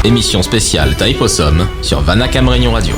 Émission spéciale Taille Possum sur Vanacam Réunion Radio.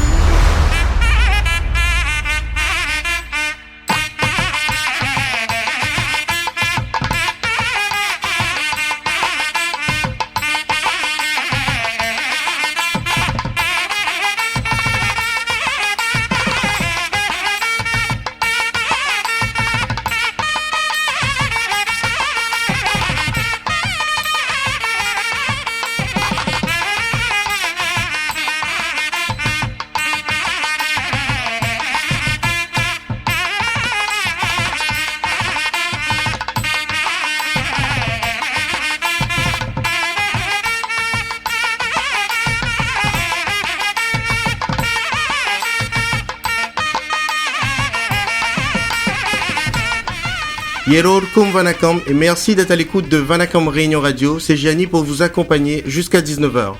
Yerorkum Vanacam et merci d'être à l'écoute de Vanacam Réunion Radio, c'est Gianni pour vous accompagner jusqu'à 19h.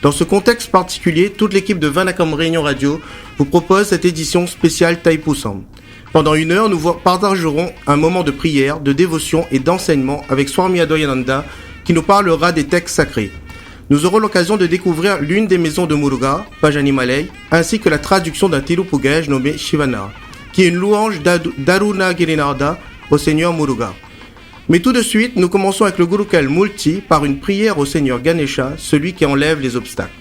Dans ce contexte particulier, toute l'équipe de Vanacam Réunion Radio vous propose cette édition spéciale Taille Possum. Pendant une heure, nous partagerons un moment de prière, de dévotion et d'enseignement avec Swami Adoyananda qui nous parlera des textes sacrés. Nous aurons l'occasion de découvrir l'une des maisons de Muruga, Pajani Malay, ainsi que la traduction d'un Tirupugaj nommé Shivana, qui est une louange d'Aruna Girinarda au Seigneur Muruga. Mais tout de suite, nous commençons avec le Gurukul Multi par une prière au Seigneur Ganesha, celui qui enlève les obstacles.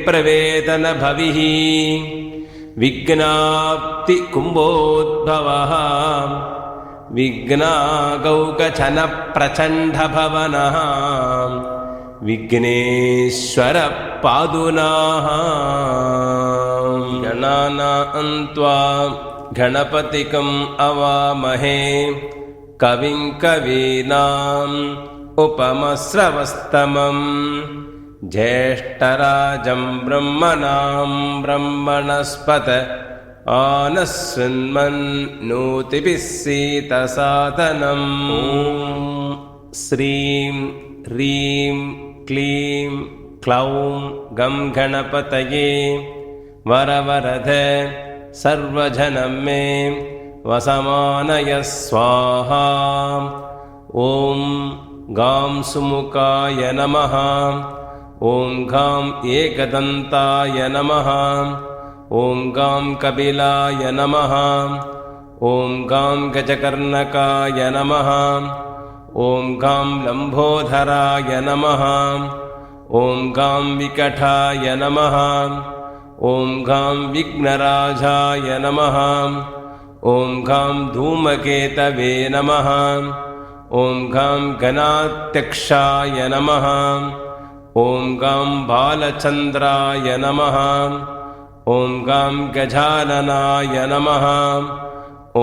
विघ्नोत्तुङ्गगिरिप्रवेदनभविः विघ्नाप्तिकुम्भोद्भवः विघ्नागौकचनप्रचण्डभवनः विघ्नेश्वरपादुनाः गणानां त्वा गणपतिकम् अवामहे कविं कवीनाम् उपमस्रवस्तमं ज्येष्ठराजं ब्रह्मणां ब्रह्मणस्पत आनशृण्वन्नोतिभिः सीतसादनम् ॐ श्रीं ह्रीं क्लीं क्लौं गं गणपतये वरवरद सर्वजनं मे वसमानय स्वाहा ॐ गां सुमुखाय नमः ॐ गां एकदन्ताय नमः ॐ गां कपिलाय नमः ॐ गां गजकर्णकाय नमः ॐ गां लम्बोदराय नमः ॐ गां विकटाय नमः ॐ गां विघ्नराजाय नमः ॐ गां धूमकेतवे नमः ॐ गां गणाध्यक्षाय नमः ॐ गां बालचन्द्राय नमः ॐ गां गजाननाय नमः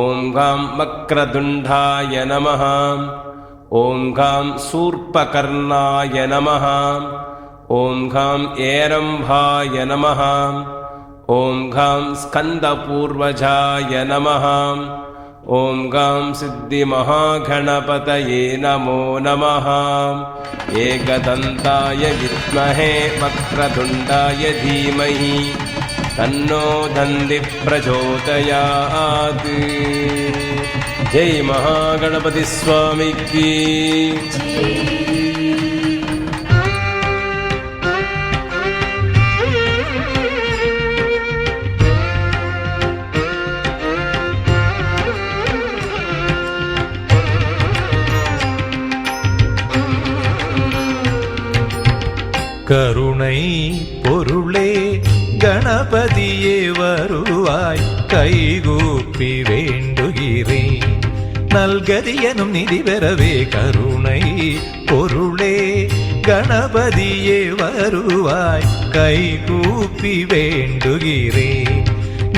ॐ गां वक्रतुण्डाय नमः ॐ गां शूर्पकर्णाय नमः ॐ गां एरम्भाय नमः ॐ गां स्कन्दपूर्वजाय नमः ॐ गां सिद्धिमहागणपतये नमो नमः एकदन्ताय विद्महे वक्रतुण्डाय धीमहि तन्नो दन्तिः प्रचोदयात् जय महागणपति स्वामी की கருணை பொருளே கணபதியே வருவாய் கைகூப்பி வேண்டுகிறேன் நல்கதி எனும் நிதி பெறவே கருணை பொருளே கணபதியே வருவாய் கைகூப்பி வேண்டுகிறேன்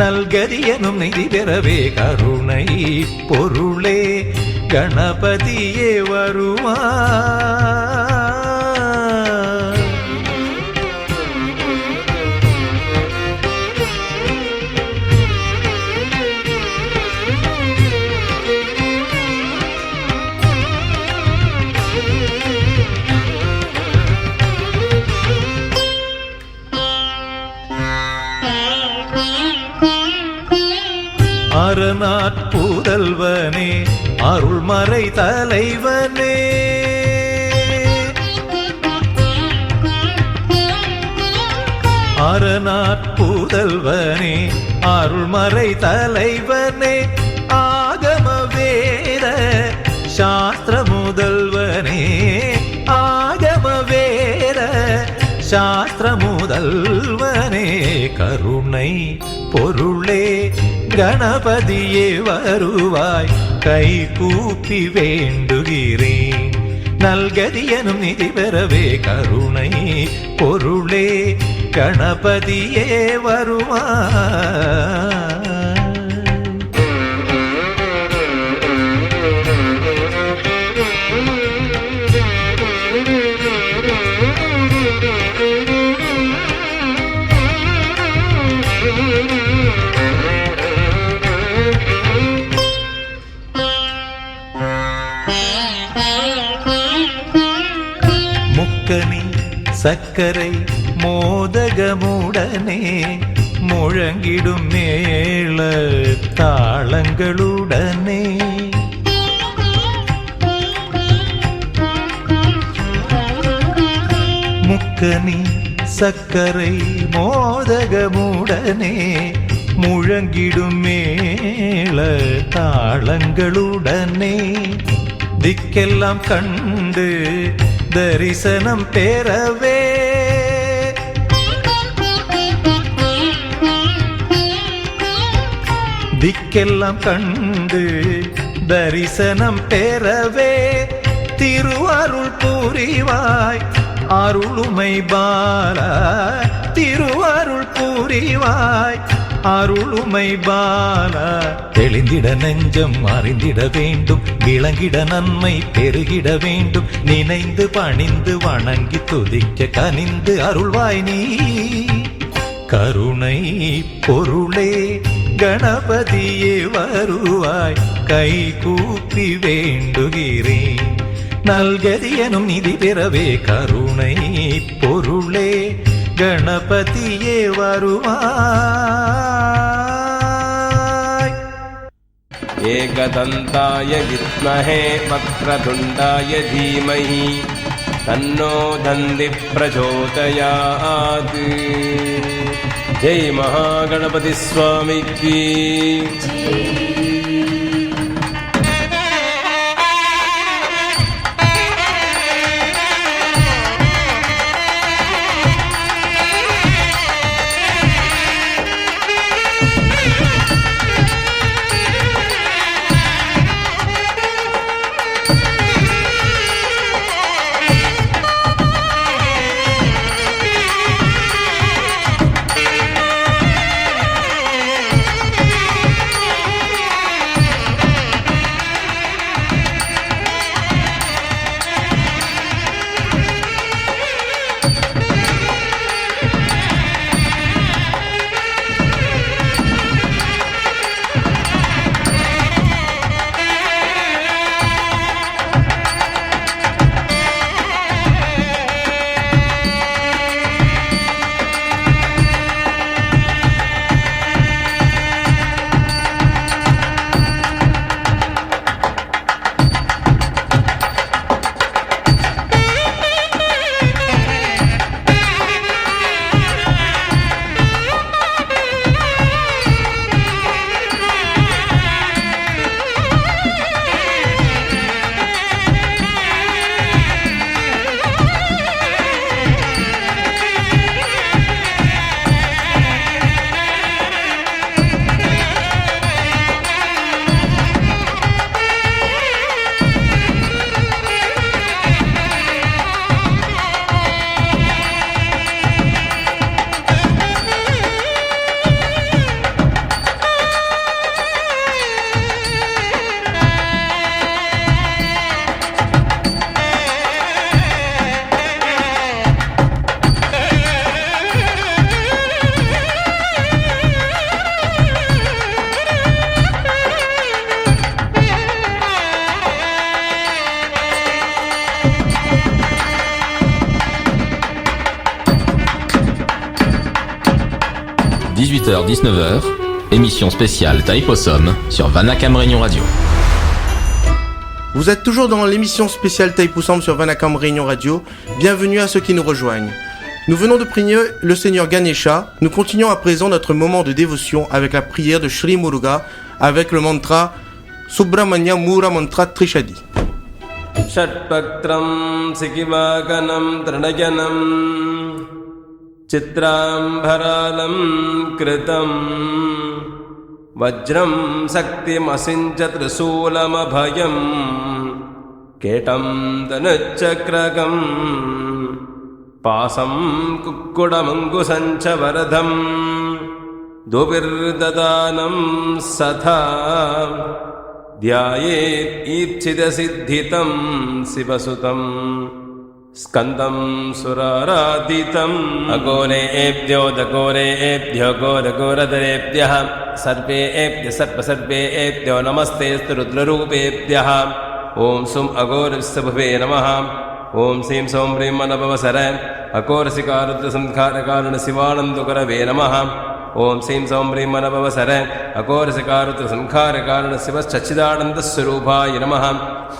நல்கதி எனும் நிதி பெறவே கருணை பொருளே கணபதியே வருவாய் அரணாற்புதல்வனே அருள்மறை தலைவனே அரணாற்புதல்வனே அருள்மறை தலைவனே ஆகம வேத சாஸ்திர முதல்வனே ஆகம வேத சாஸ்திர முதல்வனே கருணை பொருளே கணபதியே வருவாய் கை கூப்பி வேண்டுகிறேன் நல்கதியனும் நிதி பெறவே கருணை பொருளே கணபதியே வருவாய் முக்கனி சக்கரை மோதகமுடனே முழங்கிடும் மேள தாளங்களுடனே முக்கனி சக்கரை மோதகமுடனே முழங்கிடும் மேள தாளங்களுடனே திக்கெல்லாம் கண்டு தரிசனம் பெறவே திக்கெல்லாம் கண்டு தரிசனம் பெறவே திருவருள் புரிவாய் அருளுமை பாலா திருவருள் புரிவாய் அருளுமை பாலா தெளிந்திட நெஞ்சம் அறிந்திட வேண்டும் விளங்கிட நன்மை பெருகிட வேண்டும் நினைந்து பணிந்து வணங்கி துதிக்க கனிந்து அருள்வாய் நீ கருணை பொருளே கணபதியே வருவாய் கை கூப்பி வேண்டுகிறேன் நல்கதியனும் நிதி பெறவே கருணை பொருளே கணபதியே வருவாய் ஏகதந்தாய வித்மஹே வக்ரதுண்டாய தீமஹி தன்னோ தந்தி பிரச்சோதயாத் ஜெய் மகாகணபதி சுவாமிக்கு h 19h, Émission spéciale Taïpossum sur Vanakam Réunion Radio. Vous êtes toujours dans l'émission spéciale Taïpossum sur Vanakam Réunion Radio. Bienvenue à ceux qui nous rejoignent. Nous venons de prier le Seigneur Ganesha. Nous continuons à présent notre moment de dévotion avec la prière de Sri Muruga avec le mantra Subramanya Mura Mantra Trishadi. षट्पत्रं सिकिवाकनं तृणजनं चित्राम्भरालं कृतं वज्रं शक्तिमसिञ्च त्रिशूलमभयं केटं तनुच्चक्रकं पासं कुक्कुटमङ्कुशं च वरदं दुर्ददानं सथा ध्यायेत् ईप्सितसिद्धितं शिवसुतं स्कन्दं सुराराधितम् अघोरेभ्यो दघोरेभ्यो घोरघोरधरेभ्यः सर्वेभ्यः सर्वसर्वेभ्यो नमस्तेऽस्तु रुद्ररूपेभ्यः ॐ सुं अघोरविश्वभुवे नमः ॐ श्रीं सौं ह्रीं मनभवसर अघोरसिकारुद्रसंहारकारणशिवानन्दकरवे नमः ॐ श्रीं सौं ह्रीं मनभवसर अघोरसिकारुद्रसंहारकारणशिवश्चिदानन्दस्वरूपाय नमः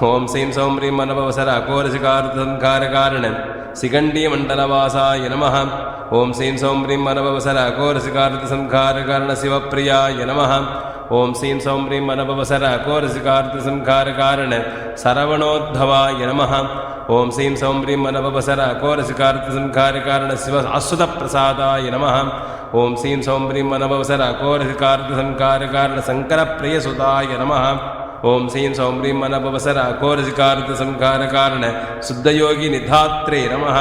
ॐ श्रीं सौं ह्रीं मनभवसर अघोरसिकारुद्रसंहारकारण शिखण्डीमण्डलवासाय नमः ॐ श्रीं सौं ह्रीं मनभवसर अघोरसिकारुद्रसंहारकारणशिवप्रियाय नमः ॐ श्रीं सौं ह्रीं मनभवसर अघोरसिकारुद्रसंहारकारण सरवणोद्भवाय नमः ॐ श्रीं सौं ह्रीं मनभवसर अघोरसिकारुद्रसंहारकारण शिव आश्रितप्रसादाय नमः ॐ श्रीं सौं ह्रीं मनभवसर अघोरसिकारुद्रसंहारकारण शङ्करप्रियसुताय नमः ॐ श्रीं सौं ह्रीं मनभवसर अघोरसिकारुद्रसंहारकारण शुद्धयोगिनिधात्रे नमः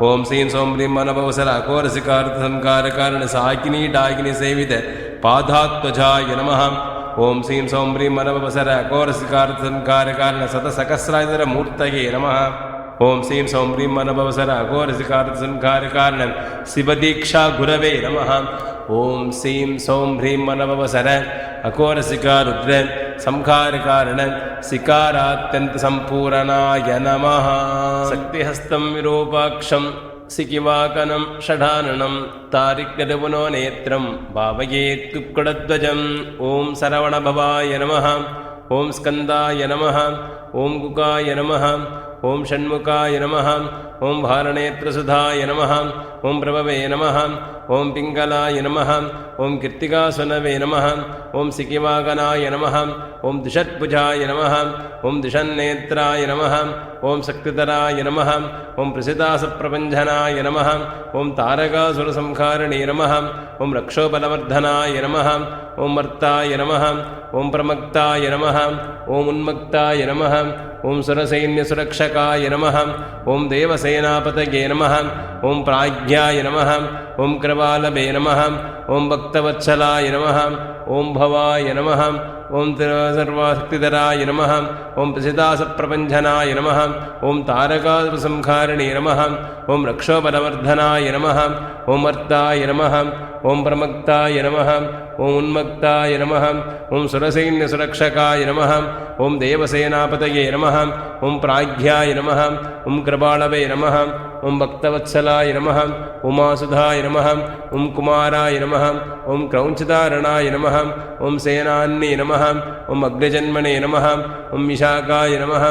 ॐ श्रीं सौं ह्रीं मनभवसर अघोरसिकारुद्रसंहारकारण साकिनीडाकिनीसेवित पादात्वजाय नमः ॐ श्रीं सौं ह्रीं मनभवसर अघोरसिकारुद्रसंहारकारण शतसहस्रायुधरमूर्तये नमः ॐ श्रीं सौं ह्रीं मनभवसर अघोरसिकारुद्रसंहारकारण शिवदीक्षा गुरवे नमः ॐ श्रीं सौं ह्रीं मनभवसर अघोरसिकारुद्र संहारकारण शिकारात्यन्तसम्पूर्णाय नमः शक्तिहस्तं विरूपाक्षं सिकिवाकनं षडाननं तारिक्यदवनो नेत्रं भावयेत् कुक्कुटध्वजम् ॐ सरवणभवाय नमः ॐ स्कन्दाय नमः ॐ गुगाय नमः ॐ षण्मुखाय नमः ॐ भारनेत्रसुधाय नमः ॐ प्रभवे नमः ॐ पिङ्गलाय नमः ॐ कीर्तिकासुनवे नमः ॐ सिकिवागनाय नमः ॐ द्विषट्भुजाय नमः ॐ द्विषन्नेत्राय नमः ॐ शक्तिधराय नमः ॐ प्रसिदासप्रपञ्चनाय नमः ॐ तारकासुरसंहारिणे नमः ॐ रक्षोबलवर्धनाय नमः ॐ मर्ताय नमः ॐ प्रमक्ताय नमः ॐ उन्मक्ताय नमः ॐ सुरसैन्यसुरक्षकाय नमः ॐ देवसेनापतये नमः ॐ प्राज्ञाय नमः ॐ कृपालवे नमः ॐ भक्तवत्सलाय नमः ॐ भवाय नमः ॐ सर्वशक्तिधराय नमः ॐ प्रसिदासप्रपञ्चनाय नमः ॐ तारकासुरसंहारिणे नमः ॐ रक्षोबलवर्धनाय नमः ॐ मर्ताय नमः ॐ प्रमक्ताय नमः ॐ उन्मक्ताय नमः ॐ सुरसैन्यसुरक्षकाय नमः ॐ देवसेनापतये नमः ॐ प्राज्ञाय नमः ॐ कृपालवे नमः ॐ भक्तवत्सलाय नमः उमासुधाय नमः ॐ कुमाराय नमः ॐ क्रौञ्चधारणाय नमः ॐ सेनान्ये नमः ॐ अग्निजन्मने नमः ॐ विशाखाय नमः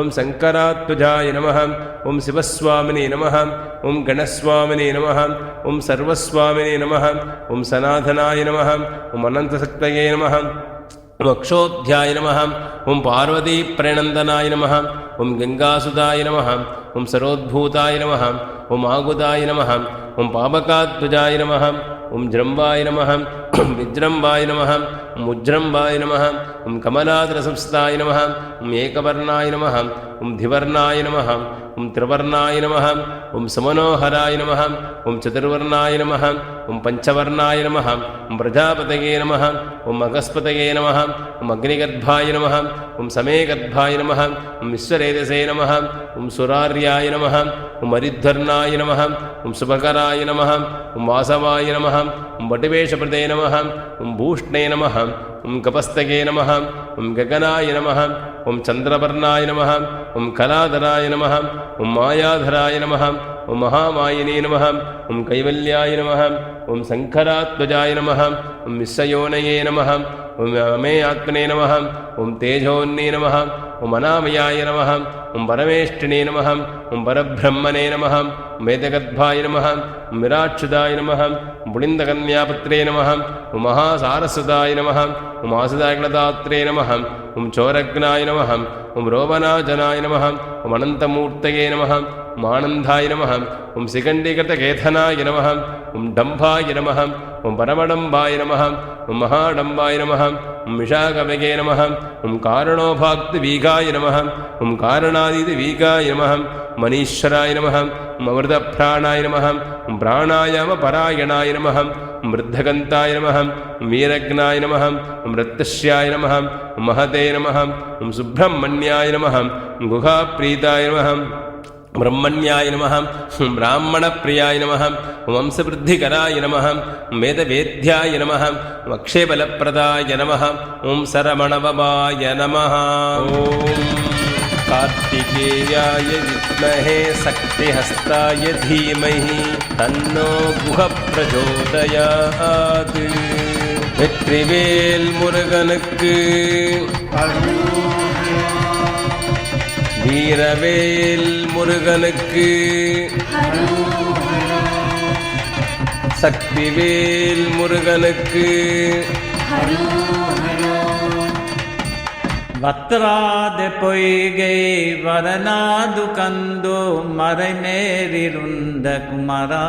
ॐ शङ्करात्वजाय नमः ॐ शिवस्वामिने नमः ॐ गणस्वामिने नमः ॐ सर्वस्वामिने नमः ॐ सनातनाय नमः ॐ अनन्तशक्तये नमः अक्षोध्याय नमः ॐ पार्वतीप्रणन्दनाय नमः ॐ गङ्गासुधाय नमः ॐ सरोद्भूताय नमः ॐ आगुदाय नमः ॐ पावकाध्वजाय नमः ॐ जृम्बाय नमः ॐ विजृम्बाय नमः ॐ उज्जृम्बाय नमः ॐ कमलादरसंस्थाय नमः ॐ एकवर्णाय नमः ॐ धिवर्णाय नमः ॐ त्रिवर्णाय नमः ॐ समनोहराय नमः ॐ चतुर्वर्णाय नमः ॐ पञ्चवर्णाय नमः ॐ प्रजापतये नमः ॐ अगस्पतये नमः ॐ अग्निगर्भाय नमः ॐ समेगर्भाय नमः ॐ विश्वरेतसे नमः ॐ सुरार्याय नमः ॐ हरिध्वर्णाय नमः ॐ शुभकराय नमः ॐ वासवाय नमः ॐ वटिवेशप्रदे नमः ॐ भूष्णे नमः ॐ कपस्तके नमः ॐ गगनाय नमः ॐ चन्द्रवर्णाय नमः ॐ कलाधराय नमः ॐ मायाधराय नमः ஓம் மகாமாயினே நமः ஓம் கைவல்யாய நமः ஓம் சங்கராத்வஜாய நமः ஓம் விஸ்வயோனயே நமः ஓம் அமே ஆத்மனே நமः ஓம் தேஜோன்னே நமः ஓம் அநாமயாய நமः ஓம் பரமேஷ்டினே நமः ஓம் பரபிரம்மனே நமः ஓம் வேதகத்பாய நமः ஓம் விராட்சுதாய நமः ஓம் புலிந்தகன்யாபத்ரே நமः ஓம் மகாசாரஸ்வதாய நமः ஓம் ஆசுதாக்லதாத்ரே நமः ஓம் சோரக்னாய நமः ஓம் ரோபனாஜனாய நமः ஓம் அனந்தமூர்த்தயே நமः ஓம் ஆனந்தாய நமः ஓம் சிகண்டிகதகேதனாய நமः ஓம் டம்பாய நமः ஓம் பரமடம்பாய நமः ஓம் மகாடம்பாய நமः ஓம் விஷாகவகே நமः ஓம் காரணோபாக்திவீகாய நமः ஓம் காரணாதிதிவீகாய நமः மணீஸ்வராய நமः ஓம் அமிர்தப்ராணாய நமः ஓம் பிராணாயாமபராயணாய நமः ஓம் விருத்தகந்தாய நமः ஓம் வீரக்னாய நமः ஓம் ரத்தஸ்யாய நமः ஓம் மகதே நமः ஓம் சுப்பிரமணியாய நமः ஓம் குகாப்ரீதாய நமः ब्रह्मण्याय नमः ब्राह्मणप्रियाय नमः वंशवृद्धिकराय नमः वेदवेद्याय नमः अक्षयबलप्रदाय नमः ओं सरमणववाय नमः ओं कार्तिकेयाय विद्महे शक्तिहस्ताय धीमहि तन्नो गुहः प्रचोदयात् வெற்றிவேல் முருகனுக்கு வீரவேல் முருகனுக்கு சக்திவேல் முருகனுக்கு வத்ராத பொய்கை வரநாது கந்தோ மறைமேறிருந்த குமரா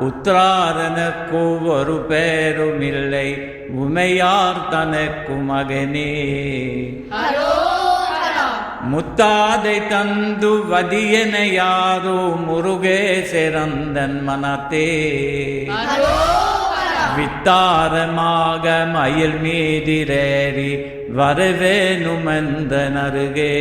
உத்ராரனுக்கு ஒரு பேருமில்லை உமையார் தனக்கு மகனே முத்தாதை தந்து வதியன யாரோ முருகேசரந்தன் மனத்தே வித்தாரமாக மயில் மீதிரேறி வரவேணுமெந்த நருகே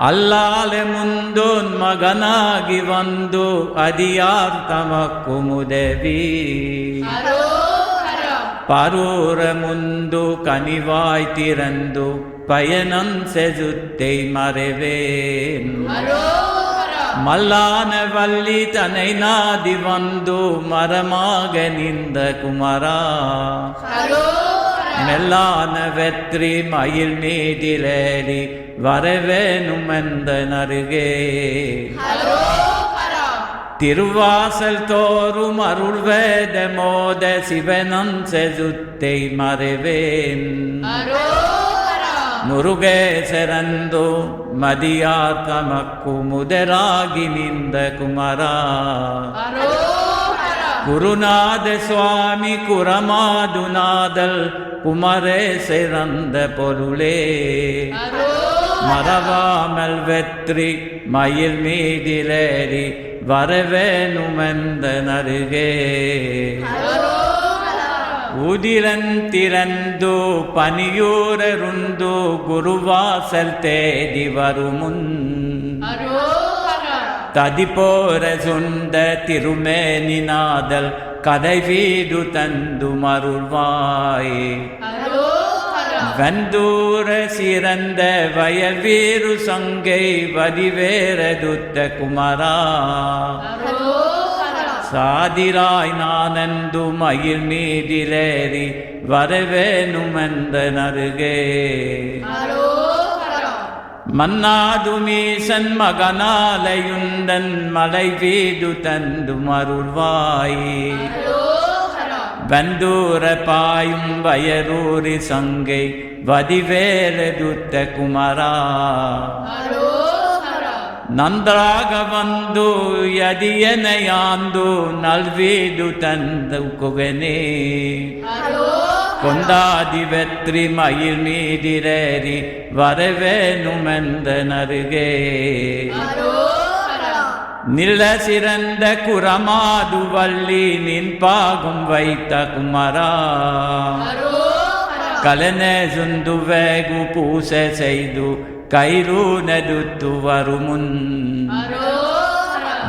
அல்லாலே முந்தோன் மகனாகி வந்து அடியார் தமக்கு முதவி பரூர முந்து கனிவாய் திறந்து பயணம் செஜுத்தை மறைவேன் மல்லான வள்ளி தனை நாதி வந்து மரமாக நின்ற குமரா மெல்லான வெற்றி மயில் மீதிலேறி வரவேணுமெந்த நருகே திருவாசல் தோறும் அருள் வேத மோத சிவனம் செஜுத்தை மறைவேன் முருகேசரந்தோ மதியார் தமக்கு முதராகி நின்ற குமரா குருநாத சுவாமி குரமாதுநாதல் குமரேசரந்த பொருளே மறவாமல் வெற்றி மயில் மீதிலேறி வரவேணுமெந்த நருகே உதிரந்திரந்து பனியூரருந்து குருவாசல் தேடி வருமுன் ததிபோர சுந்த திருமேனிநாதல் கதை வீடு தந்து மருள்வாய் வந்தூர சிறந்த வயல் வீரு சங்கை வதிவேரதுத்த குமரா சாதிராய் நானந்து மயில் மீதிலேறி வரவேணுமெந்த நருகே மன்னாதுமீசன் மகனாலயுந்தன் மலை வீடு தந்து மருள்வாய் வந்தூர பாயும் வயரூரி சங்கை வதிவேலதுத்த குமரா நன்றாக வந்து யதியனையாந்து நல்வீடு தந்து குகனே கொண்டாதி வெற்றி மயில் மீதிரேறி வரவேணுமெந்த நருகே நில சிறந்த குரமாது வள்ளி நின் பாகும் வைத்த குமரா கலனே சுந்து வேகு பூசை செய்து கைரு நெடுத்து வருமுன்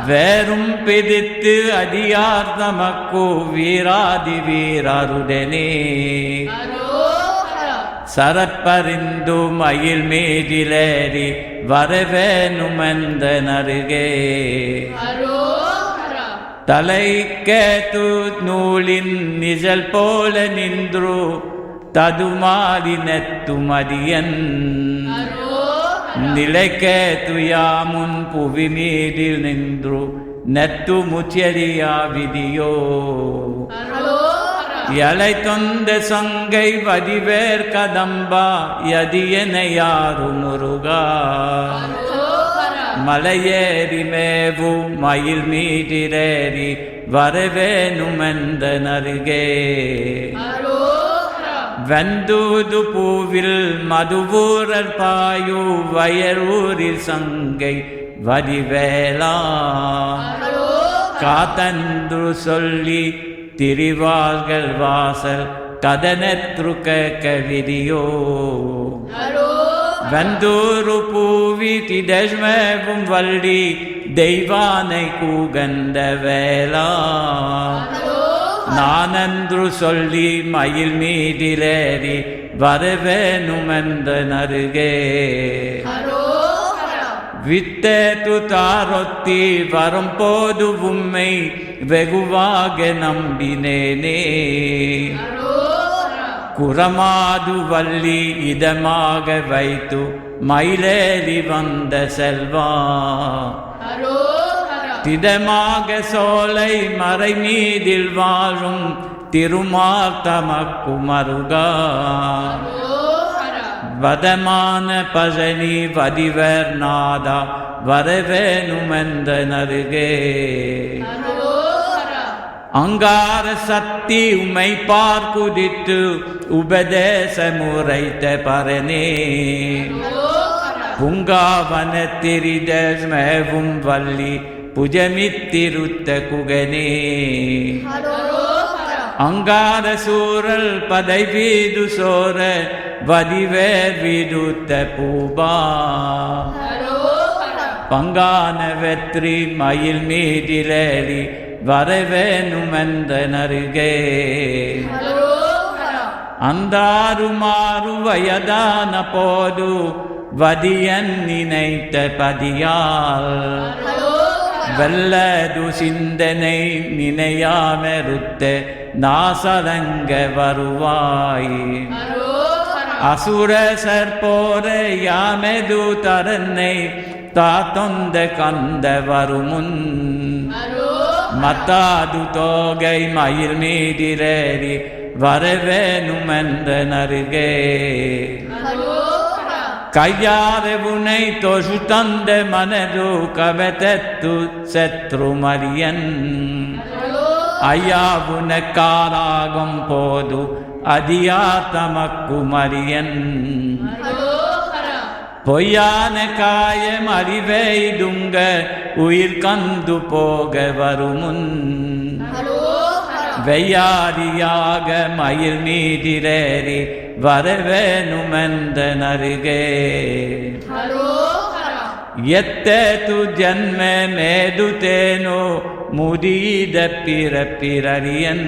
வேறும் பிடித்து அடியார் தமக்கு வீராதி வீரருடனே சரப்பறிந்து மயில் மீதிலேறி வரவேணுமெந்த நருகே தலைக்கேತು நூலின் நிழல் போல நின்று ததுமாறி நெத்து மதியன் நிலைக்கேತು யாமுன் புவி மீதில் நின்று நெத்து முச்சரியா விதியோ எலை தொந்த சங்கை வடிவேர் கதம்பா யதியனை யாரு முருகா மலையேறி மேவு மயில் மீதிரேறி வரவேணுமெந்த நருகே வெந்தூது பூவில் மதுவூரர் பாயு வயலூரில் சங்கை வடிவேலா காத்தன்று சொல்லி திரிவார்கள் வாசல் கதனத்ரு கவிதியோ வெந்தூரு பூவி திடஷ்மேவும் வள்ளி தெய்வானை கூகந்த வேளா நானன்று சொல்லி மயில் மீதிலேறி வரவேணுமெந்த நருகே வித்தேತು தாரொத்தி வரும்போது உம்மை வெகுவாக நம்பினேனே குரமாது வள்ளி இதமாக வைத்து மயிலேறி வந்த செல்வா திடமாக சோலை மறை மீதில் வாழும் திருமால் தமக்கு மருகா வதமான பழனி வடிவர் நாதா வரவேணுமெந்த நருகே அங்கார சக்தி உமை பார்க்குதித்து உபதேச முறைத்த பரனே புங்காவனத்திரிதேவும் வள்ளி புஜமித்திருத்த குகனே அங்கார சூரல் பதை வீது சோர வடிவேர் விடுத்த பூபா பங்கான வெற்றி மயில் மீதிலேறி வரவேணுமெந்த நருகே அந்தாறு மாறு வயதான போது வதியன் நினைத்த பதியால் வெல்லது சிந்தனை நினையாமெருத்த நாசலங்க வருவாய் அசுரசர் போர யாமெது தரன்னை தாத்தொந்த கந்த வருமுன் மத்தாது தோகை மயில் மீதிலேறி வரவேணுமெந்த நருகே கையாರೆ உனை தொழு தந்த மனது கவதத்து சத்ரு மரியன் ஐயா உனக்காராகும் போது அதியா தமக்கு மரியன் பொய்யான காயம் அறிவைதுங்க உயிர் கந்து போக வருமுன் வெய்யாரியாக மயில் மீதிலேறி வரவேணுமெந்த நருகே எத்தேತು ஜன்ம மேதுತೇನೋ முதித பிறப்பிரரியன்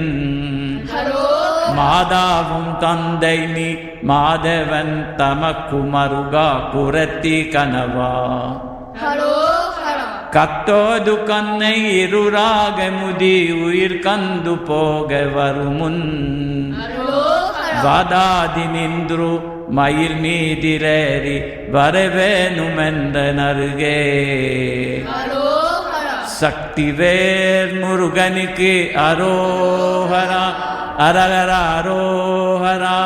மாதாவும் தந்தை நீ மாதவன் தமக்கு மருகா புரத்தி கனவா கத்தோது கண்ணை இருராக முதி உயிர் கந்து போக வருமுன் வாதாதி நின்று மயில் மீதிலேறி வரவேணுமெந்த நருகே சக்திவேல் முருகனுக்கு அரோஹரா அரகர அரோஹரா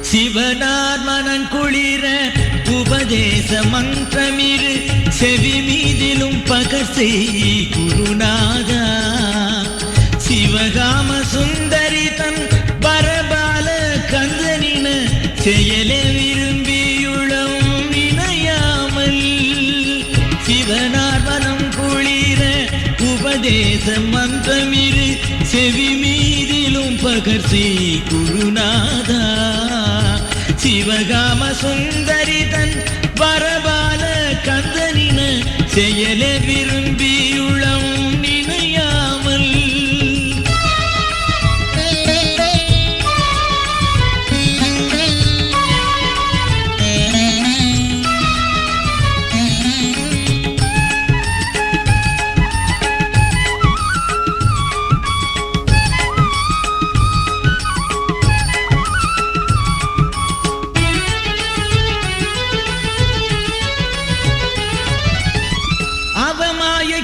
சிவனார் மனம் குளிர உபதேச மந்திரமிரு செவி மீதிலும் பகர் செய் குருநாதா உபதேச மந்திரமிரு செவி மீதிலும் பகர்ச்சி குருநாதா சிவகாம சுந்தரி தன் பரபால கந்தனின செயல விரும்பியுளம் நினையாமல்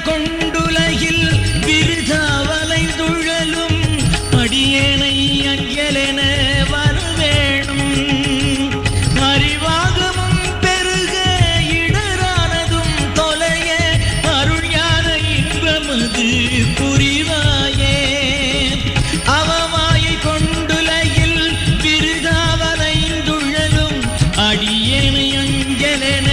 கொண்டுலகில் விருதாவலை துழலும் அடியேனை அஞ்சலென வரவேணும் அறிவாகமும் பெருக இடரானதும் தொலைய அருள்ஞான இன்பமது புரிவாயே அவமாயை கொண்டுலகில் விருதாவலை துழலும் அடியேனை அஞ்சலென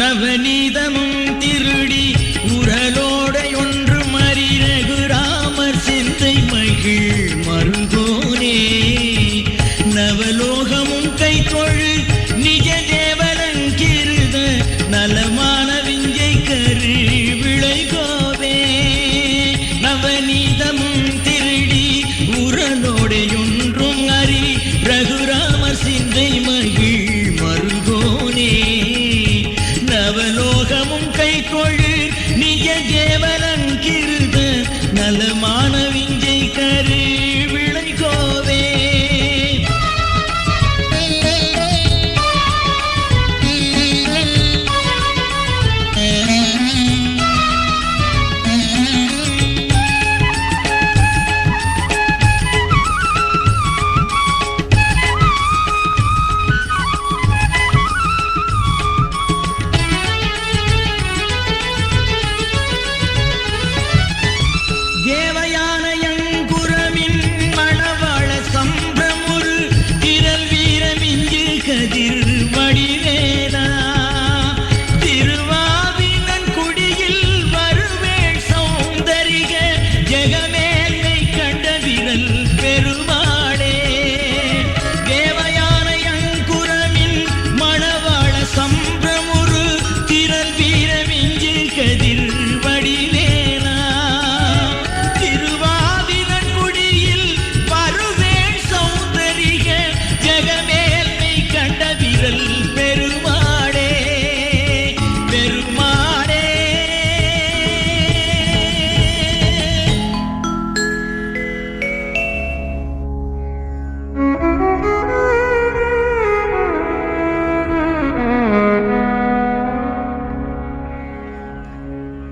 நவநீதமும் திருடி உரலோட ஒன்று மறி ரகுராமர் சிந்தை மகிழ் மருகோனே நவலோகமும் கை தொழு நிஜ தேவலங்கிருத நலமான விஞ்சை கரு விளைகோவே நவநீதமும் திருடி உரலோட ஒன்றும் அறி ரகுராமர் சிந்தை மகிழ் மருகோனே நவலோகமும் கை கொழு நிஜ தேவலன் கிருத நலமான விஞ்சை கரு விளைகோவே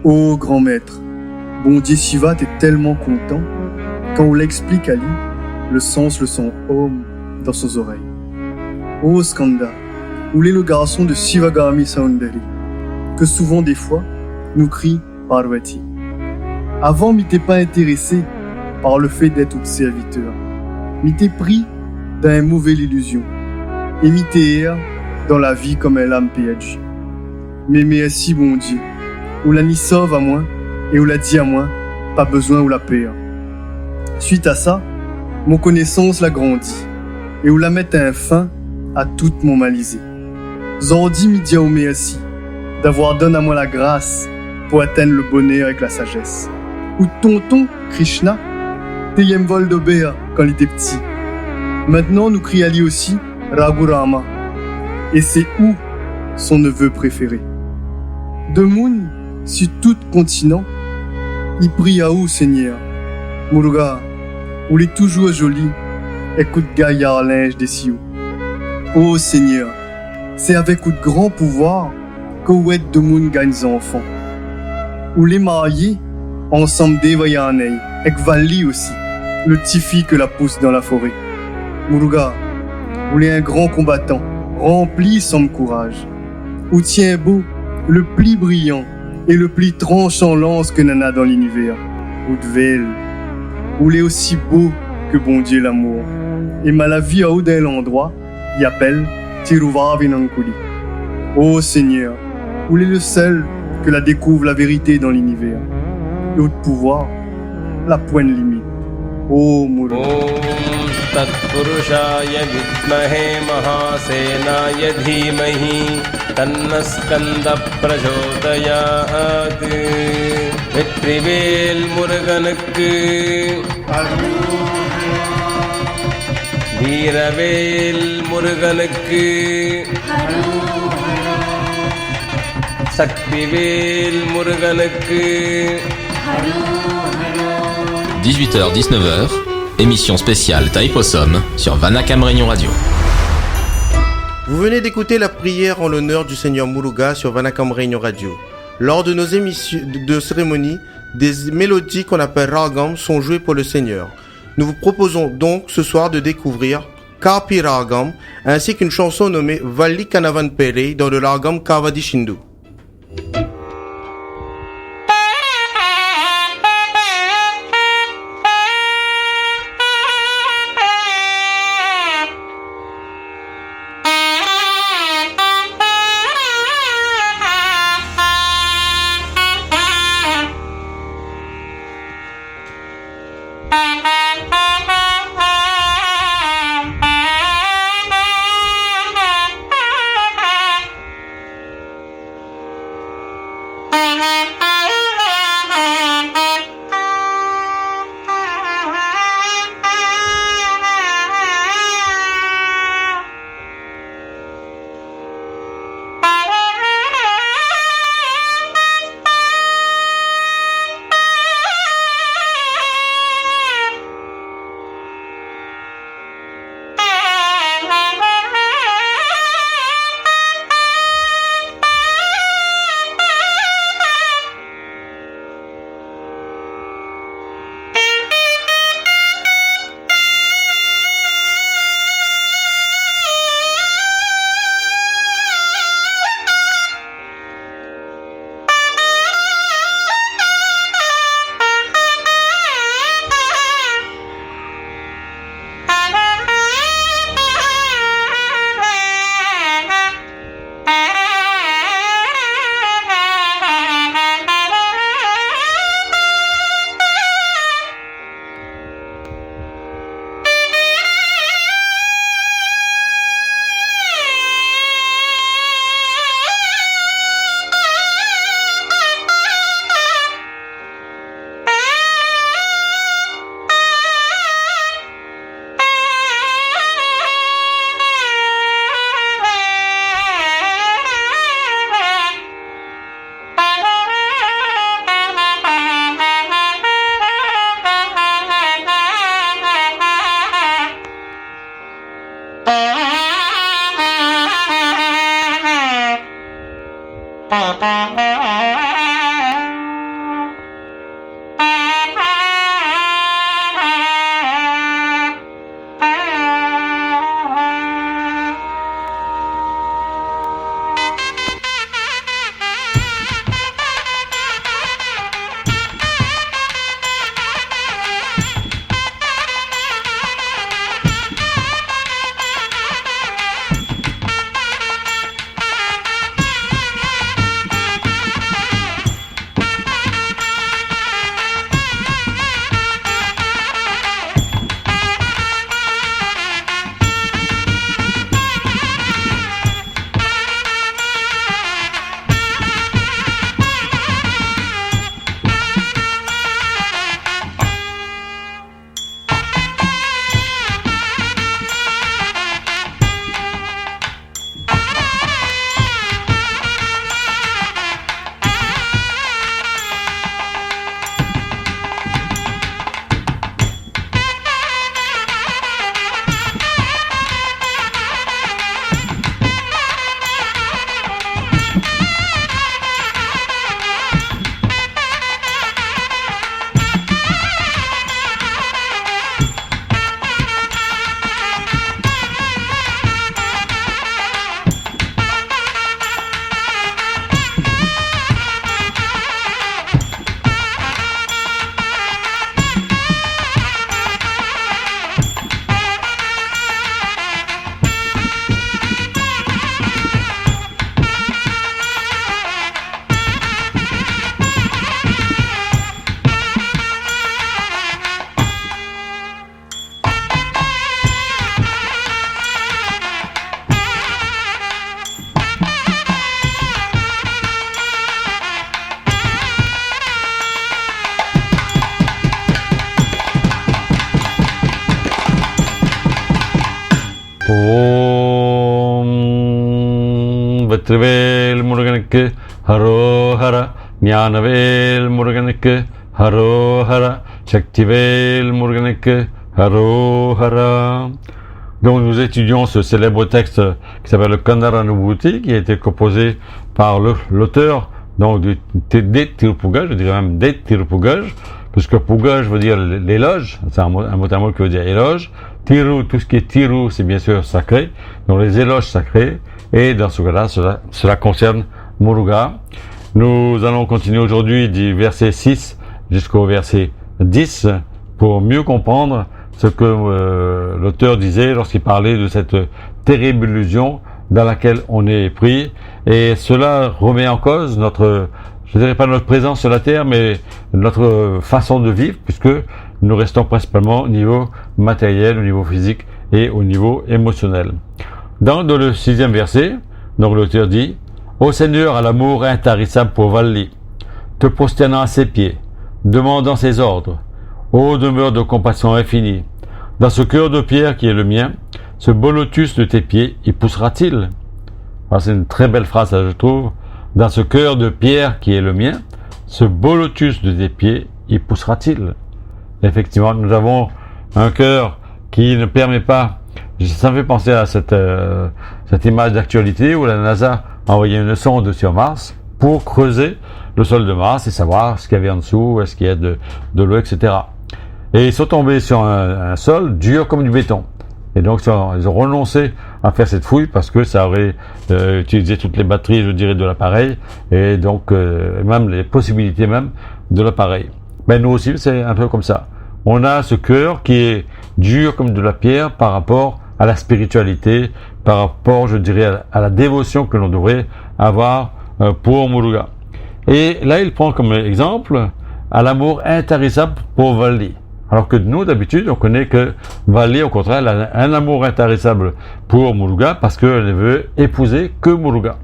Ô grand maître, bon Dieu Shiva est tellement content, quand on l'explique à lui, le sens le son Om dans ses oreilles. Ô Skanda, où est le garçon de Shivagami Saundari, que souvent des fois nous crie Parvati. Avant, m'y t'es pas intéressé par le fait d'être tout serviteur, m'y t'es pris dans une mauvaise illusion, et m'y t'es erre dans la vie comme un lame PH. Mais merci bon Dieu, ou la ni sauve à moi, et ou la dit à moi, pas besoin ou la paix. Suite à ça, mon connaissance l'a grandi, et ou la met un fin à toute mon malisé. Zordi m'y dit au merci, d'avoir donné à moi la grâce pour atteindre le bonheur avec la sagesse. Ou tonton Krishna, t'ayem vol de béa quand il était petit. Maintenant, nous crie Ali aussi Raghurama, et c'est où son neveu préféré. De Moon, sur tout continent, il prie à où, Seigneur? Muruga, où est toujours joli, écoute gaillard linge des sioux. Ô Seigneur, c'est avec de grand pouvoir que vous êtes de monde gagne des enfants. Où les mariés, ensemble d'éveiller un œil, et Vali aussi, le petit fille que la pousse dans la forêt. Muruga, où est un grand combattant, rempli sans courage. Où tient beau, le pli brillant et le pli tranchant lance que nana dans l'univers. Où de velle, où l'est aussi beau que bon Dieu l'amour. Et ma la vie à haut d'un endroit, y appelle Tiruvavinankouli. Ô Seigneur, où l'est le seul que la découvre la vérité dans l'univers. Et au pouvoir, la pointe limite. Ô Muru. ॐ तत्पुरुषाय विद्महे महासेनाय धीमहि तन्नः स्कन्दः प्रचोदयात् வெற்றிவேல் முருகனுக்கு வீரவேல் முருகனுக்கு சக்திவேல் முருகனுக்கு 18h-19h, émission spéciale Taïpossum sur Vanakam Réunion Radio. Vous venez d'écouter la prière en l'honneur du Seigneur Muruga sur Vanakam Réunion Radio. Lors de nos émissions de cérémonie, des mélodies qu'on appelle ragam sont jouées pour le Seigneur. Nous vous proposons donc ce soir de découvrir Kapi Ragam ainsi qu'une chanson nommée Valli Kanavan Pere dans le ragam Kavadi Shindu. Gnanavel Muruganike Harohara, Gnanavel Muruganike Harohara, Shaktivel Muruganike Harohara. Donc nous étudions ce célèbre texte qui s'appelle le Kandaranubhuti, qui a été composé par l'auteur donc du Tirupugaj, je dirais même des Tirupugaj, puisque Pugaj veut dire l'éloge, c'est un mot qui veut dire éloge. Tiru, tout ce qui est Tiru, c'est bien sûr sacré, donc les éloges sacrés, et dans ce cas-là, cela concerne Muruga. Nous allons continuer aujourd'hui du verset 6 jusqu'au verset 10 pour mieux comprendre ce que l'auteur disait lorsqu'il parlait de cette terrible illusion dans laquelle on est pris, et cela remet en cause notre, je dirais pas notre présence sur la terre, mais notre façon de vivre, puisque nous restons principalement au niveau matériel, au niveau physique et au niveau émotionnel. Dans le 6e verset, donc l'auteur dit: Ô Seigneur, à l'amour intarissable pour Valli, te prosternant à ses pieds, demandant ses ordres, ô demeure de compassion infinie, dans ce cœur de pierre qui est le mien, ce beau lotus de tes pieds y poussera-t-il? Alors c'est une très belle phrase, ça, je trouve. Dans ce cœur de pierre qui est le mien, ce beau lotus de tes pieds y poussera-t-il? Effectivement, nous avons un cœur qui ne permet pas. Ça me fait penser à cette image d'actualité où la NASA a envoyé une sonde sur Mars pour creuser le sol de Mars et savoir ce qu'il y avait en dessous, est-ce qu'il y a de l'eau, etc. Et ils sont tombés sur un sol dur comme du béton. Et donc ils ont renoncé à faire cette fouille parce que ça aurait utilisé toutes les batteries, je dirais, de l'appareil, et donc même les possibilités même de l'appareil. Ben nous aussi, c'est un peu comme ça. On a ce cœur qui est dur comme de la pierre par rapport à la spiritualité, par rapport, je dirais, à la dévotion que l'on devrait avoir pour Muruga. Et là, il prend comme exemple à l'amour intarissable pour Valli. Alors que nous, d'habitude, on connaît que Valli, au contraire, elle a un amour intarissable pour Muruga parce qu'elle ne veut épouser que Muruga.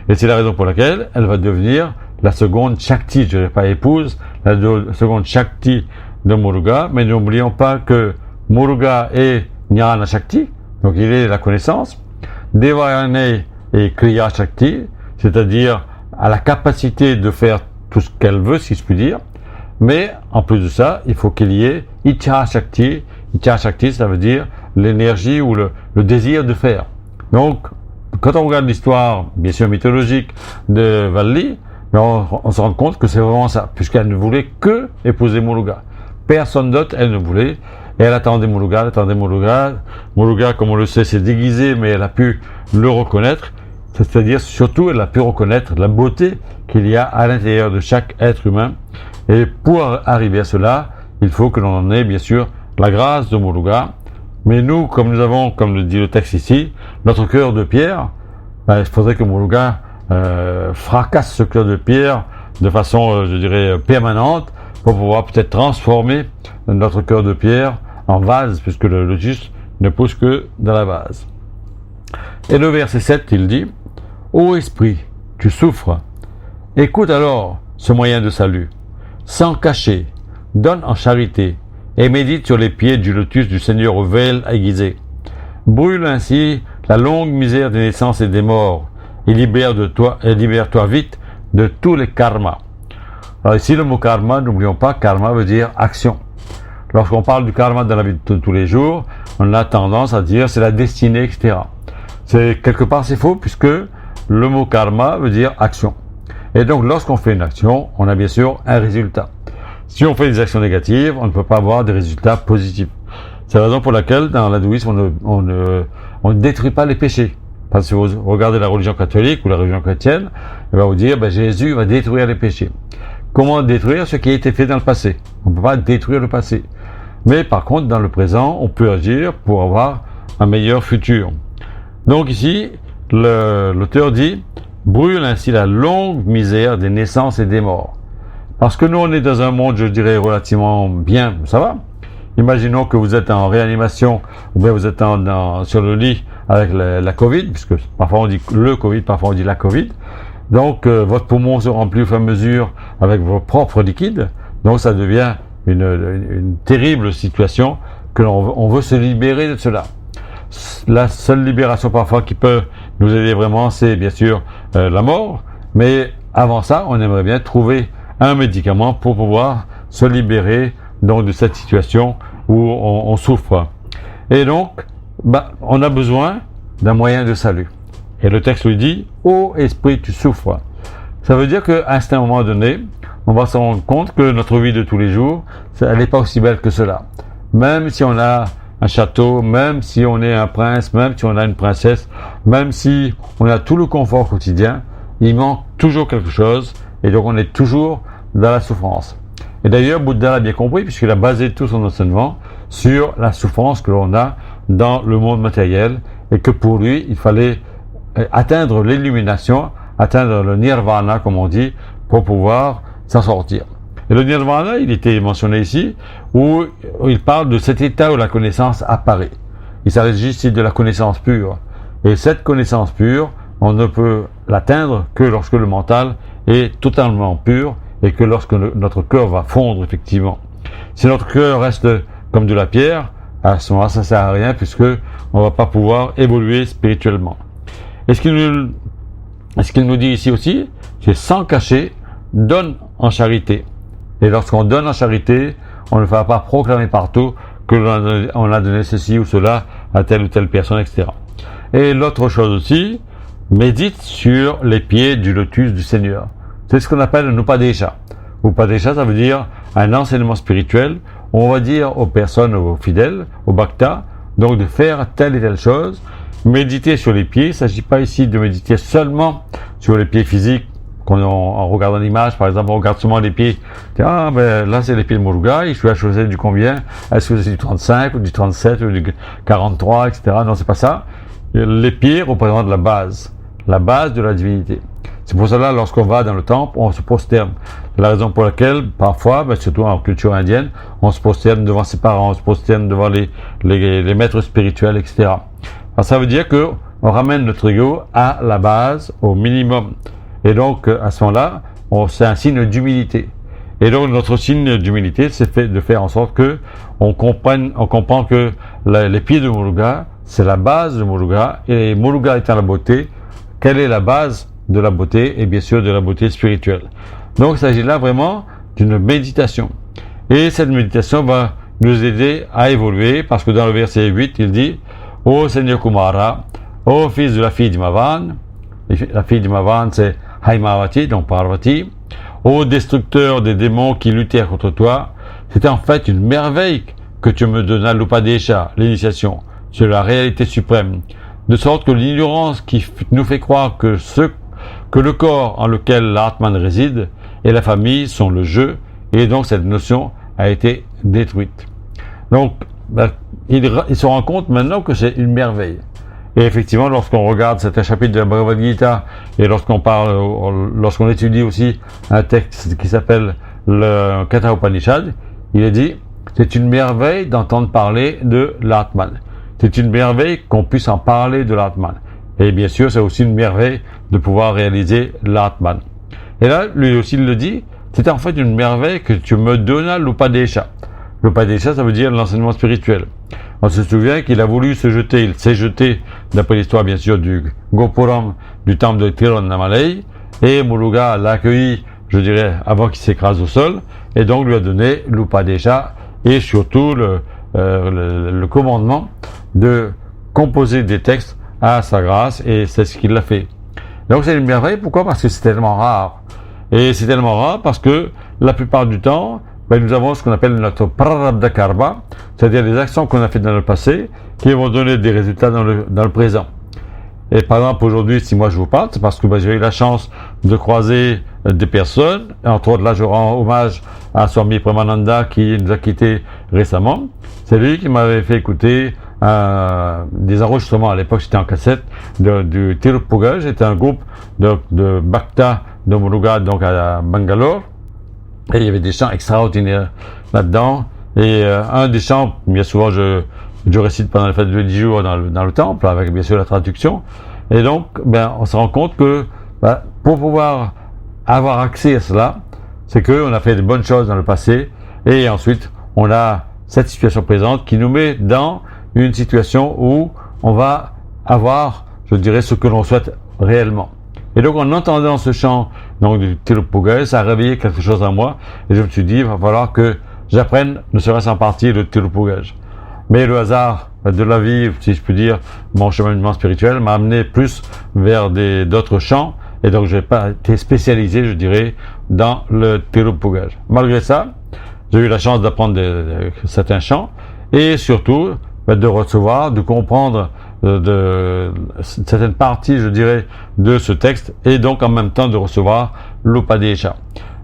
Et c'est la raison pour laquelle elle va devenir la seconde Shakti, je dirais pas épouse, la seconde Shakti de Muruga. Mais n'oublions pas que Muruga est Jnana Shakti, donc il est la connaissance. Devayane est Kriya Shakti, c'est-à-dire à la capacité de faire tout ce qu'elle veut, si je puis dire. Mais en plus de ça, il faut qu'il y ait Icha Shakti. Icha Shakti, ça veut dire l'énergie ou le désir de faire. Donc, quand on regarde l'histoire, bien sûr mythologique, de Valli, on se rend compte que c'est vraiment ça, puisqu'elle ne voulait que épouser Muruga. Personne d'autre, elle ne voulait. Et elle attendait Muruga, Muruga, comme on le sait, s'est déguisé, mais elle a pu le reconnaître. C'est-à-dire, surtout, elle a pu reconnaître la beauté qu'il y a à l'intérieur de chaque être humain. Et pour arriver à cela, il faut que l'on en ait, bien sûr, la grâce de Muruga. Mais nous, comme nous avons, comme le dit le texte ici, notre cœur de pierre, il faudrait que Muruga fracasse ce cœur de pierre de façon, je dirais, permanente, pour pouvoir peut-être transformer notre cœur de pierre en vase, puisque le lotus ne pousse que dans la vase. Et le verset 7, il dit: Ô esprit, tu souffres. Écoute alors ce moyen de salut. Sans cacher, donne en charité, et médite sur les pieds du lotus du Seigneur au vél aiguisé. Brûle ainsi la longue misère des naissances et des morts, et libère-toi vite de tous les karmas. Alors ici, le mot karma, n'oublions pas, karma veut dire action. Lorsqu'on parle du karma dans la vie de tous les jours, on a tendance à dire c'est la destinée, etc. Quelque part, c'est faux, puisque le mot karma veut dire action. Et donc, lorsqu'on fait une action, on a bien sûr un résultat. Si on fait des actions négatives, on ne peut pas avoir des résultats positifs. C'est la raison pour laquelle, dans l'hindouisme, on ne détruit pas les péchés. Parce que si vous regardez la religion catholique ou la religion chrétienne, elle va vous dire, Jésus va détruire les péchés. Comment détruire ce qui a été fait dans le passé? On ne peut pas détruire le passé. Mais par contre, dans le présent, on peut agir pour avoir un meilleur futur. Donc ici, l'auteur dit: brûle ainsi la longue misère des naissances et des morts. Parce que nous, on est dans un monde, je dirais, relativement bien, ça va. Imaginons que vous êtes en réanimation, ou bien vous êtes sur le lit avec la Covid, puisque parfois on dit le Covid, parfois on dit la Covid. Donc, votre poumon se remplit au fur et à mesure avec vos propres liquides. Donc, ça devient une terrible situation que on veut se libérer de cela. La seule libération parfois qui peut nous aider vraiment, c'est bien sûr la mort, mais avant ça, on aimerait bien trouver un médicament pour pouvoir se libérer donc de cette situation où on souffre. Et donc, on a besoin d'un moyen de salut. Et le texte lui dit, ô esprit, tu souffres. Ça veut dire qu'à un certain moment donné, on va se rendre compte que notre vie de tous les jours, elle n'est pas aussi belle que cela. Même si on a un château, même si on est un prince, même si on a une princesse, même si on a tout le confort quotidien, il manque toujours quelque chose, et donc on est toujours dans la souffrance. Et d'ailleurs, Bouddha l'a bien compris, puisqu'il a basé tout son enseignement sur la souffrance que l'on a dans le monde matériel, et que pour lui, il fallait atteindre l'illumination, atteindre le nirvana, comme on dit, pour pouvoir s'en sortir. Et le nirvana, il était mentionné ici, où il parle de cet état où la connaissance apparaît. Il s'agit ici de la connaissance pure. Et cette connaissance pure, on ne peut l'atteindre que lorsque le mental est totalement pur et que lorsque notre cœur va fondre, effectivement. Si notre cœur reste comme de la pierre, à ce moment-là, ça ne sert à rien puisque on ne va pas pouvoir évoluer spirituellement. Et ce qu'il nous dit ici aussi, c'est sans cacher, donne en charité. Et lorsqu'on donne en charité, on ne va pas proclamer partout que l'on a donné ceci ou cela à telle ou telle personne, etc. Et l'autre chose aussi, médite sur les pieds du lotus du Seigneur. C'est ce qu'on appelle le Upadesha. Upadesha, ça veut dire un enseignement spirituel. On va dire aux personnes, aux fidèles, aux bhaktas, donc de faire telle et telle chose. Méditer sur les pieds, il ne s'agit pas ici de méditer seulement sur les pieds physiques, en regardant l'image, par exemple, on regarde seulement les pieds. Ah, ben là, c'est les pieds de Muruga, je suis à chaussée du combien? Est-ce que c'est du 35, ou du 37, ou du 43, etc. Non, c'est pas ça. Les pieds représentent la base de la divinité. C'est pour cela, lorsqu'on va dans le temple, on se prosterne. C'est la raison pour laquelle, parfois, surtout en culture indienne, on se prosterne devant ses parents, on se prosterne devant les maîtres spirituels, etc. Alors, ça veut dire que on ramène notre ego à la base, au minimum. Et donc, à ce moment-là, c'est un signe d'humilité. Et donc, notre signe d'humilité, c'est de faire en sorte que on comprend que les pieds de Muruga, c'est la base de Muruga, et Muruga étant la beauté, quelle est la base de la beauté? Et bien sûr, de la beauté spirituelle. Donc, il s'agit là vraiment d'une méditation. Et cette méditation va nous aider à évoluer, parce que dans le verset 8, il dit, ô Seigneur Kumara, ô fils de la fille d'Himavan, la fille d'Himavan, c'est Haimavati, donc Parvati, ô destructeur des démons qui luttaient contre toi, c'était en fait une merveille que tu me donnas l'Upadesha, l'initiation, sur la réalité suprême, de sorte que l'ignorance qui nous fait croire que le corps en lequel l'Atman réside et la famille sont le jeu, et donc cette notion a été détruite. Donc, il se rend compte maintenant que c'est une merveille. Et effectivement, lorsqu'on regarde cet chapitre de la Bhagavad Gita, et lorsqu'on étudie aussi un texte qui s'appelle le Katha Upanishad, il est dit, c'est une merveille d'entendre parler de l'Atman. C'est une merveille qu'on puisse en parler de l'Atman. Et bien sûr, c'est aussi une merveille de pouvoir réaliser l'Atman. Et là, lui aussi, il le dit, c'était en fait une merveille que tu me donnas l'Upadesha. L'Upadesha, ça veut dire l'enseignement spirituel. On se souvient qu'il a voulu se jeter, il s'est jeté, d'après l'histoire bien sûr du Gopuram, du temple de Tiruvannamalai, et Muruga l'a accueilli, je dirais, avant qu'il s'écrase au sol, et donc lui a donné l'Upadesha, et surtout le commandement de composer des textes à sa grâce, et c'est ce qu'il a fait. Donc c'est une merveille, pourquoi? Parce que c'est tellement rare. Et c'est tellement rare parce que la plupart du temps, nous avons ce qu'on appelle notre prarabdha karma, c'est-à-dire les actions qu'on a faites dans le passé qui vont donner des résultats dans le présent. Et par exemple, aujourd'hui, si moi je vous parle, c'est parce que j'ai eu la chance de croiser des personnes. Entre autres, là, je rends hommage à Swami Premananda qui nous a quittés récemment. C'est lui qui m'avait fait écouter des enregistrements. À l'époque, j'étais en cassette du Tirupuga. J'étais un groupe de Bhakta de Muruga, donc à Bangalore. Et il y avait des chants extraordinaires là-dedans. Et un des chants, bien souvent, je récite pendant les fêtes de 10 jours dans le temple, avec bien sûr la traduction. Et donc, on se rend compte que pour pouvoir avoir accès à cela, c'est qu'on a fait de bonnes choses dans le passé, et ensuite, on a cette situation présente qui nous met dans une situation où on va avoir, je dirais, ce que l'on souhaite réellement. Et donc en entendant ce chant donc du Tirupugay, ça a réveillé quelque chose en moi et je me suis dit il va falloir que j'apprenne ne serait-ce en partie le Tirupugay. Mais le hasard de la vie, si je puis dire, mon cheminement spirituel m'a amené plus vers d'autres chants et donc je n'ai pas été spécialisé, je dirais, dans le Tirupugay. Malgré ça, j'ai eu la chance d'apprendre certains chants et surtout de recevoir, de comprendre de certaines parties, je dirais, de ce texte et donc en même temps de recevoir l'Upadesha.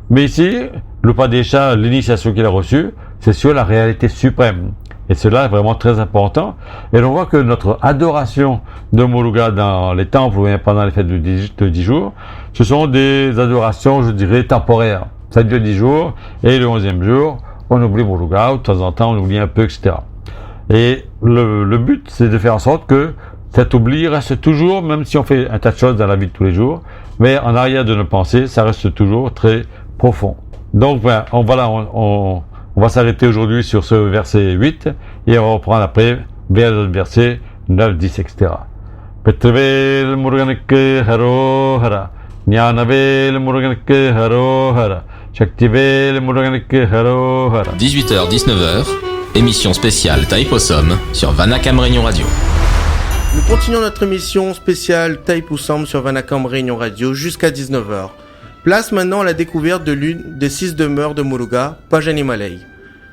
Mais ici, l'Upadesha, l'initiation qu'il a reçue, c'est sur la réalité suprême. Et cela est vraiment très important. Et l'on voit que notre adoration de Muruga dans les temples ou bien pendant les fêtes de 10 jours, ce sont des adorations, je dirais, temporaires. Ça dure 10 jours et le 11e jour, on oublie Muruga, ou de temps en temps on oublie un peu, etc. Et le but, c'est de faire en sorte que cet oubli reste toujours, même si on fait un tas de choses dans la vie de tous les jours, mais en arrière de nos pensées, ça reste toujours très profond. Donc voilà, on va s'arrêter aujourd'hui sur ce verset 8 et on va reprendre après vers le verset 9, 10, etc. Petravel Muruganik Haro Hara, Nyanavel Muruganik Haro Hara, Shaktivel Muruganik Haro Hara. 18h, 19h, émission spéciale Taïpossum sur Vanakam Réunion Radio. Nous continuons notre émission spéciale Taïpossum sur Vanakam Réunion Radio jusqu'à 19h. Place maintenant à la découverte de l'une des 6 demeures de Muruga, Pajanimalai.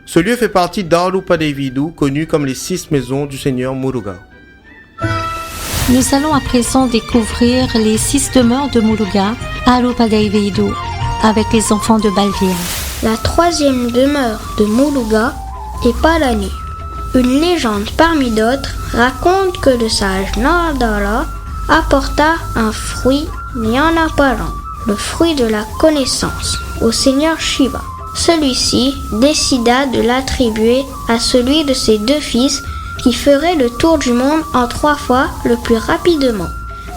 Ce lieu fait partie d'Arupadeividu, connu comme les 6 maisons du seigneur Muruga. Nous allons à présent découvrir les 6 demeures de Muruga, Arupadeividu, avec les enfants de Balvir. La 3e demeure de Muruga est Palani. Une légende parmi d'autres raconte que le sage Nardala apporta un fruit Nyanaparan, le fruit de la connaissance, au seigneur Shiva. Celui-ci décida de l'attribuer à celui de ses 2 fils qui ferait le tour du monde en 3 fois le plus rapidement.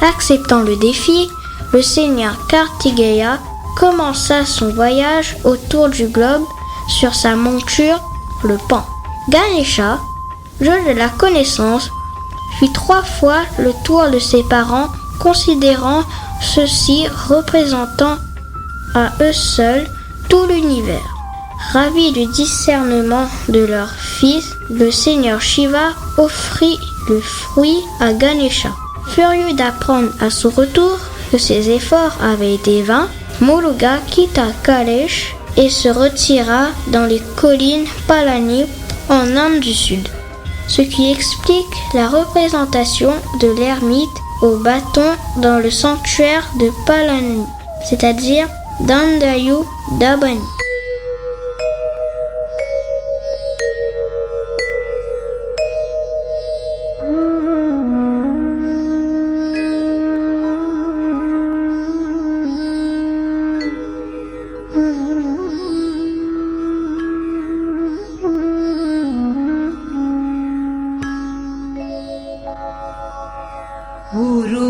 Acceptant le défi, le seigneur Kartikeya commença son voyage autour du globe sur sa monture, le Pan. Ganesha, jeu de la connaissance, fit 3 fois le tour de ses parents, considérant ceux-ci représentant à eux seuls tout l'univers. Ravi du discernement de leur fils, le seigneur Shiva offrit le fruit à Ganesha. Furieux d'apprendre à son retour que ses efforts avaient été vains, Muruga quitta Kalesh et se retira dans les collines Palani en Inde du Sud. Ce qui explique la représentation de l'ermite au bâton dans le sanctuaire de Palani, c'est-à-dire Dandayu Dabani.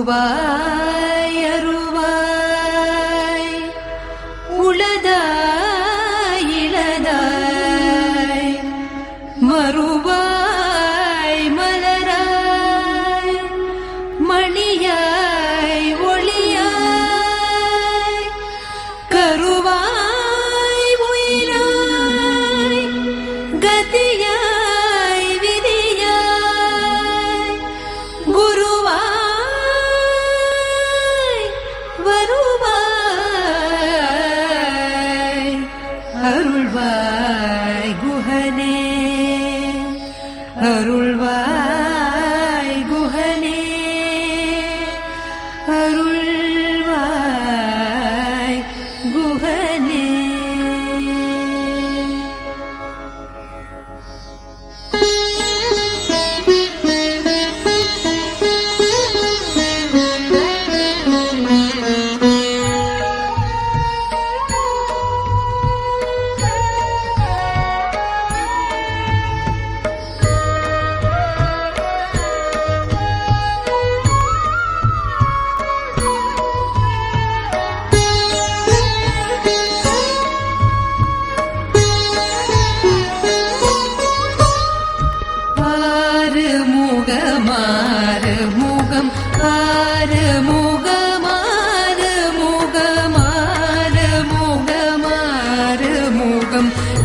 உருவாய் அருவாய் உளதாய்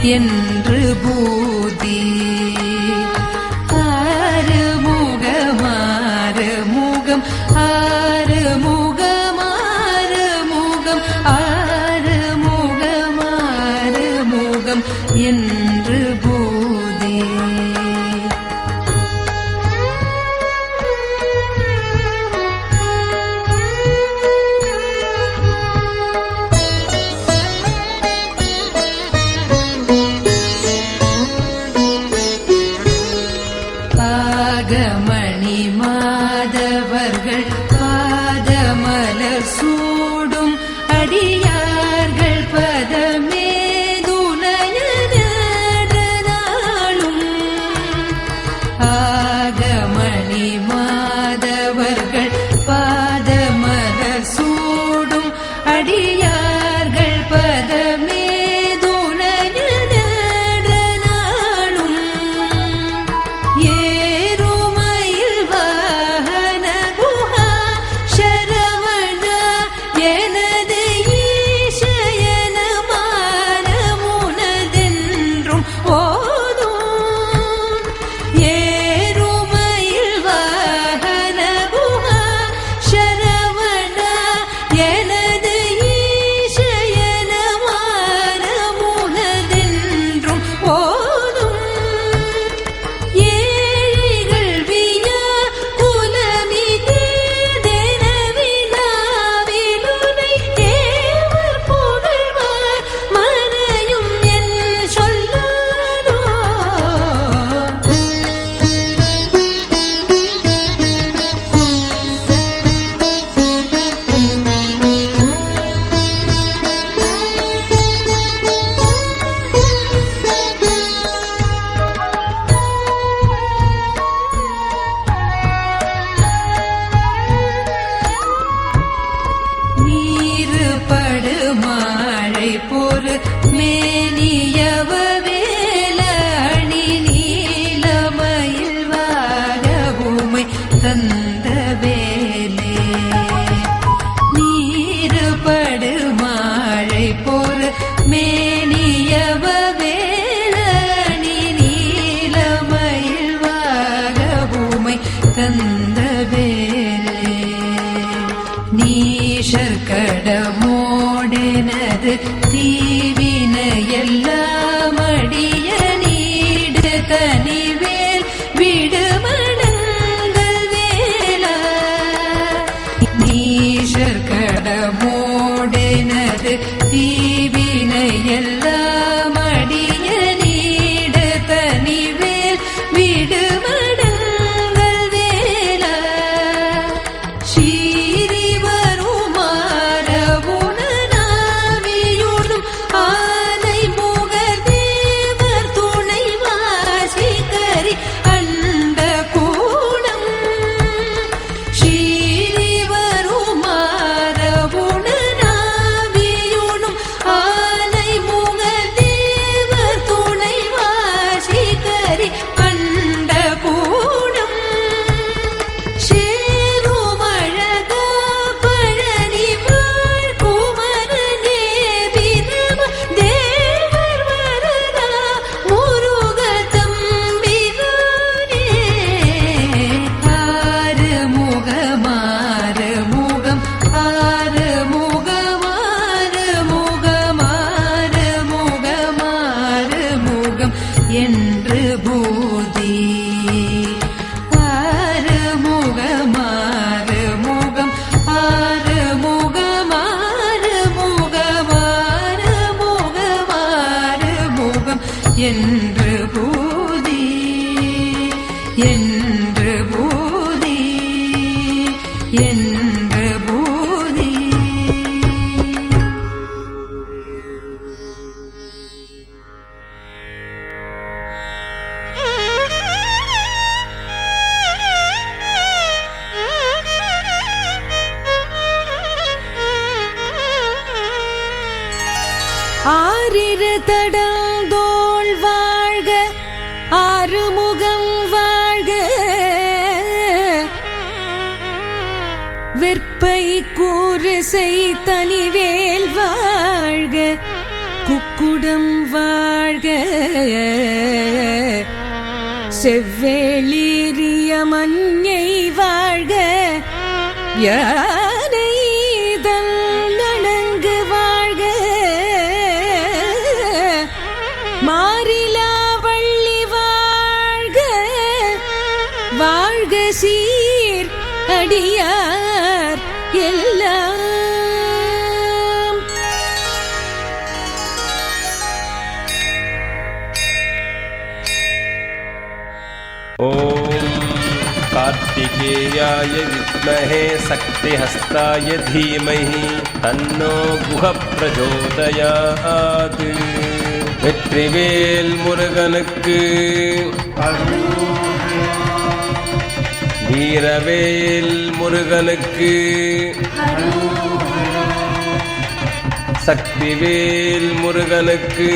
என்று பூதி ஆறுமுகம் ஆறுமுகம் ஆறுமுகம் ஆறுமுகம் ஆறுமுகம் ஆறுமுகம் என்று பூதி பாகமணி மாதவர்கள் பாதமலர் சூடும் அடியார்கள் பதமேதுனயனாளும் ஆகமணி மாதவர்கள் பாதமலர் சூடும் அடியார்கள் பதமேதுனயனாளும் ஏறுமயில் வாகன குஹா சரவண எனது ஈசயன மானமுனதென்றும் ஓதும் ஏறுமயில் வாகன குஹா சரவண எனது ஈசயன மானமுனதென்றும் ஓதும் ஏழைகள் வியா குலமிதே தெனவினாவிலுனை தேவர் புகழ்வார் மனையும் என் சொல்லாதோ நீரு படுமாழை பொறு மேனியவ வேல அணி நீலமயில் வாகவுமை தந்த வேலே நீரு படுமாழை பொறு மேனியவ வேல அணி நீலமயில் வாகவுமை தந்த வேலே நீஷர்கடமோடெனது தீவின எல்லாம் அடிய நீடு தனிவேல் விடுமணங்கள் வேலா நீஷர்கடமோடெனது தீவின எல்லாம் அடிய நீடு தனிவேல் விடுமணங்கள் வேலா சீறி வருமாறவுணனாவியுடும் ஆனை முகர் தேவர் துணை வாசிகரி அண்ட கூடம் சீறி வருமாறவுணனாவியுடும் ஆனை முகர் தேவர் துணை வாசிகரி அண்ட கூடம் சேருமழகா பழனி வாழ் குமரனே வினவ தேவர் வரதா முருக தம்பிரானே ஆறுமுகம் ஆறுமுகம் ஆறுமுகம் ஆறுமுகம் ஆறுமுகம் ஆறுமுகம் என்று பூதி ஆறுமுகம் ஆறுமுகம் ஆறுமுகம் ஆறுமுகம் ஆறுமுகம் ஆறுமுகம் என்று பூதி என்று பூதி என்று பூதி ஆரிரு தடந்தோள் வாழ்க ஆறுமுகம் வாழ்க வெற்பை கூறு செய் தனிவேல் வாழ்க குக்கு குடம் வாழ்க செவ்வேளிரிய மஞ்சை வாழ்க யானை தன்னணங்கு வாழ்க மாறிலா வள்ளி வாழ்க வாழ்க சீர் அடியார் எல்லாம் कार्तिकेयाय विद्महे शक्तिहस्ताय धीमहि तन्नो गुहः प्रचोदयात् வெற்றிவேல் முருகனுக்கு வீரவேல் முருகனுக்கு சக்திவேல் முருகனுக்கு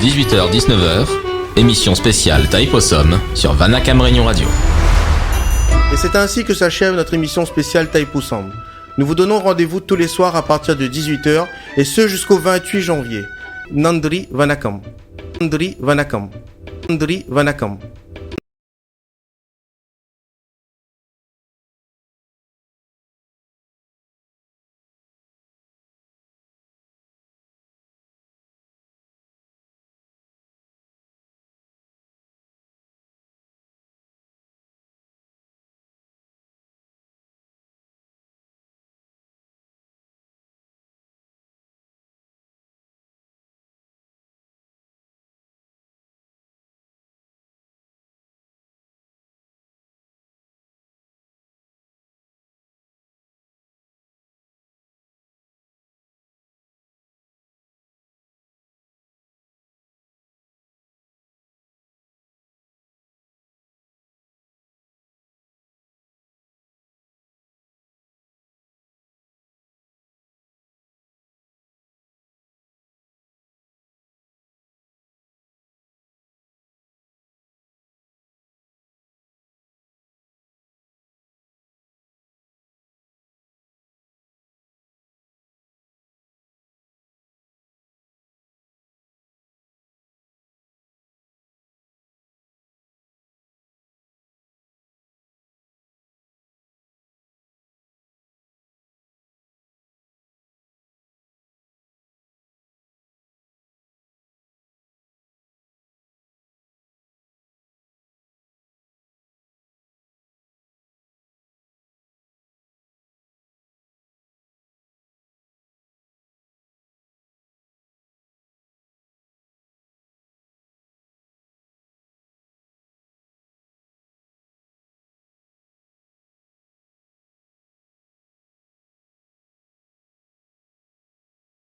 18h-19h, émission spéciale Taïpossum sur Vanakam Réunion Radio. Et c'est ainsi que s'achève notre émission spéciale Taïpossum. Nous vous donnons rendez-vous tous les soirs à partir de 18h et ce jusqu'au 28 janvier. Nandri Vanakam. Nandri Vanakam. Nandri Vanakam.